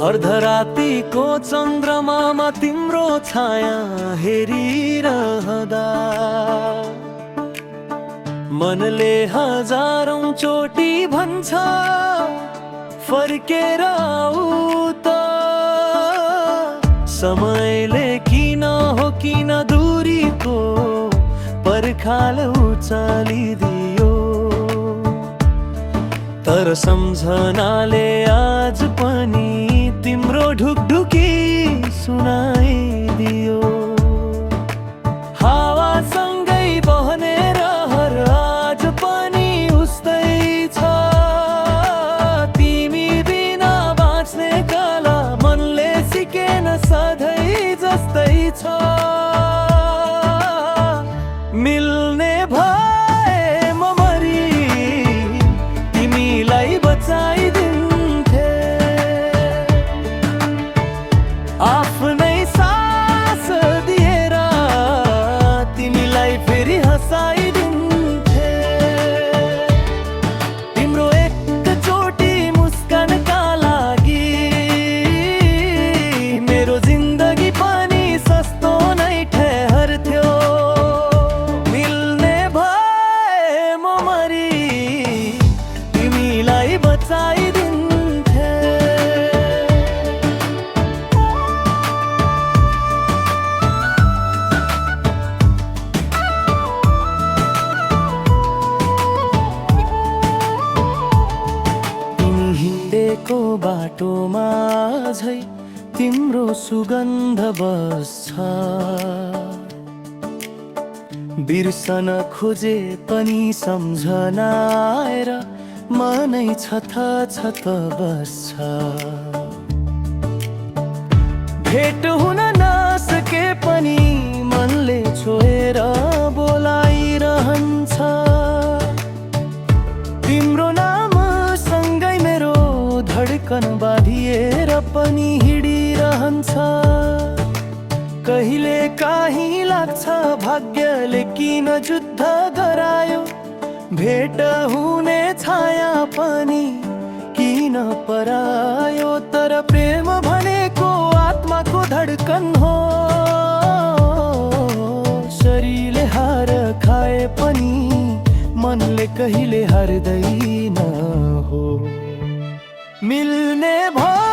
अर्धरातीको चन्द्रमामा तिम्रो छाया हेरिरहदा मनले हजारौं चोटी भन्छ फर्केर आऊ त। समयले किन हो किन दूरीको पर्खाल उचालिदियो, तर सम्झनाले आज पनि तिम्रो ढुकढुकी सुनाइदियो। हावासँगै बहने रहर आज पनि उस्तै छ, तिमी बिना बाँच्ने कला मनले सिकेन सधैँ जस्तै छ। मिल्ने भए म मरी तिमीलाई बचाइदिन्थे, आफ्नै सास दिएर तिमीलाई फेरि हँसाइदिन्थे। तिम्रो एकचोटि मुस्कानका लागि मेरो जिन्दगी पनि सस्तो नै ठहर्थ्यो। मिल्ने भए म मरी तिमीलाई बचाइदिन्थे। हिँडेको बाटोमा झै तिम्रो सुगन्ध बस्छ, बिर्सन खोजे पनि सम्झना आएर मनै छत बस्छ। भेट हुन नसके पनि मनले छोएर बोलाइरहन्छ, तिम्रो नाम सँगै मेरो धड्कन बाँधिएर पनि हिँडिरहन्छ। कहिले काहीँ लाग्छ भाग्यले किन जुद्ध गरायो, भेट हुने छाया पनि किन परायो। तर प्रेम भनेको आत्माको धड्कन हो, शरीरले हार खाए पनि मनले कहिले हार्दैन हो। मिल्ने भयो